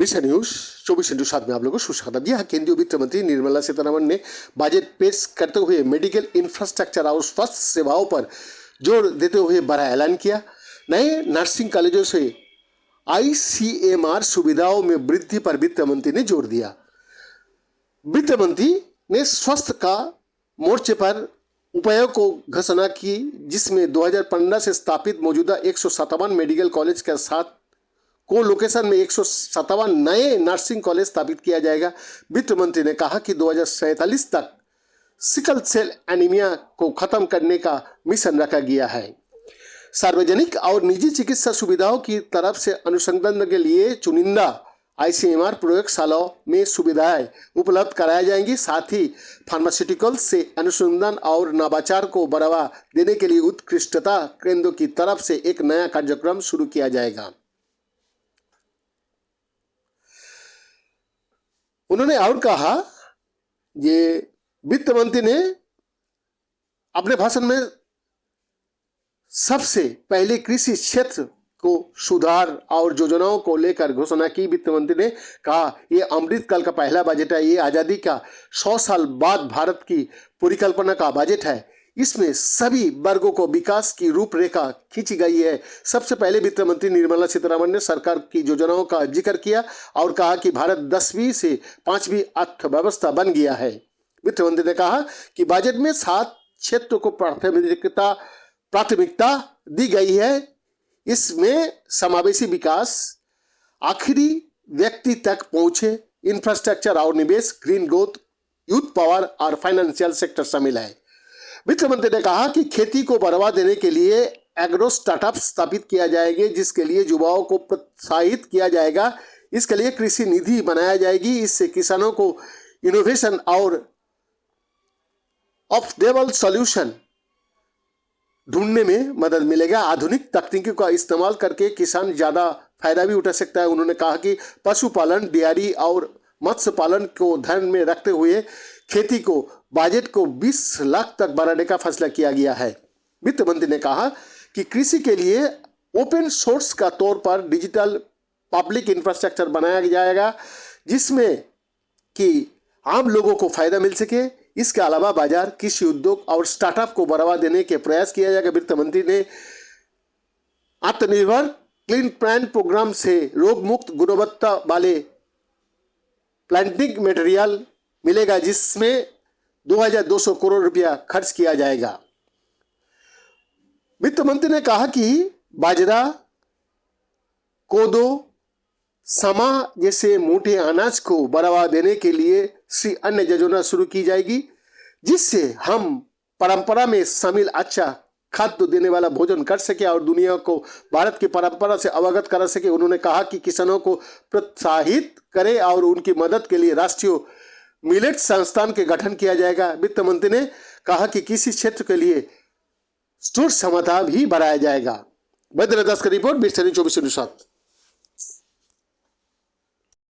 विषय न्यूज 24/7 में आप लोगों को सुस्वागत। जी हाँ, केंद्रीय वित्त मंत्री निर्मला सीतारमण ने बजट पेश करते हुए मेडिकल इंफ्रास्ट्रक्चर और स्वास्थ्य सेवाओं पर जोर देते हुए बड़ा ऐलान किया। नए नर्सिंग कॉलेजों से ICMR सुविधाओं में वृद्धि पर वित्त मंत्री ने जोर दिया। वित्त मंत्री ने स्वास्थ्य का मोर्चे पर उपायों को घोषणा की, जिसमें 2015 से स्थापित मौजूदा 157 मेडिकल कॉलेज के साथ को लोकेशन में 157 नए नर्सिंग कॉलेज स्थापित किया जाएगा। वित्त मंत्री ने कहा कि 2047 तक सिकल सेल एनीमिया को खत्म करने का मिशन रखा गया है। सार्वजनिक और निजी चिकित्सा सुविधाओं की तरफ से अनुसंधान के लिए चुनिंदा ICMR प्रयोगशालाओं में सुविधाएं उपलब्ध कराई जाएंगी। साथ ही फार्मास्यूटिकल से अनुसंधान और नवाचार को बढ़ावा देने के लिए उत्कृष्टता केंद्रों की तरफ से एक नया कार्यक्रम शुरू किया जाएगा। उन्होंने और कहा, ये वित्त मंत्री ने अपने भाषण में सबसे पहले कृषि क्षेत्र को सुधार और योजनाओं को लेकर घोषणा की। वित्त मंत्री ने कहा, ये अमृतकाल का पहला बजट है। ये आजादी का 100 साल बाद भारत की परिकल्पना का बजट है। इसमें सभी वर्गों को विकास की रूपरेखा खींची गई है। सबसे पहले वित्त मंत्री निर्मला सीतारमण ने सरकार की योजनाओं का जिक्र किया और कहा कि भारत 10वीं से 5वीं अर्थव्यवस्था बन गया है। वित्त मंत्री ने कहा कि बजट में 7 क्षेत्रों को प्राथमिकता दी गई है। इसमें समावेशी विकास, आखिरी व्यक्ति तक पहुंचे, इंफ्रास्ट्रक्चर और निवेश, ग्रीन ग्रोथ, यूथ पावर और फाइनेंशियल सेक्टर शामिल है। वित्त मंत्री ने कहा कि खेती को बढ़ावा देने के लिए एग्रो स्टार्टअप स्थापित किया जाएगा, जिसके लिए युवाओं को प्रोत्साहित किया जाएगा। इसके लिए कृषि निधि बनाया जाएगी। इससे किसानों को इनोवेशन और अफोर्डेबल सॉल्यूशन ढूंढने में मदद मिलेगा। आधुनिक तकनीकों का इस्तेमाल करके किसान ज्यादा फायदा भी उठा सकता है। उन्होंने कहा कि पशुपालन, डेयरी और मत्स्य पालन को ध्यान में रखते हुए खेती को बजट को 20 लाख तक बढ़ाने का फैसला किया गया है। वित्त मंत्री ने कहा कि कृषि के लिए ओपन सोर्स का तौर पर डिजिटल पब्लिक इंफ्रास्ट्रक्चर बनाया जाएगा, जिसमें कि आम लोगों को फायदा मिल सके। इसके अलावा बाजार, कृषि उद्योग और स्टार्टअप को बढ़ावा देने के प्रयास किया जाएगा। वित्त मंत्री ने आत्मनिर्भर क्लीन प्लांट प्रोग्राम से रोग मुक्त गुणवत्ता वाले प्लांटिंग मटेरियल मिलेगा, जिसमें 2200 करोड़ रुपया खर्च किया जाएगा। वित्त मंत्री ने कहा कि बाजरा, कोदो, समा जैसे मोटे अनाज को बढ़ावा देने के लिए अन्य योजना शुरू की जाएगी, जिससे हम परंपरा में शामिल अच्छा खाद्य देने वाला भोजन कर सके और दुनिया को भारत की परंपरा से अवगत करा सके। उन्होंने कहा कि किसानों को प्रोत्साहित करें और उनकी मदद के लिए राष्ट्रीय मिलेट संस्थान के गठन किया जाएगा। वित्त मंत्री ने कहा कि किसी क्षेत्र के लिए स्टोर क्षमता भी बढ़ाया जाएगा। वैद्यनाथ दास का रिपोर्ट, 24/7।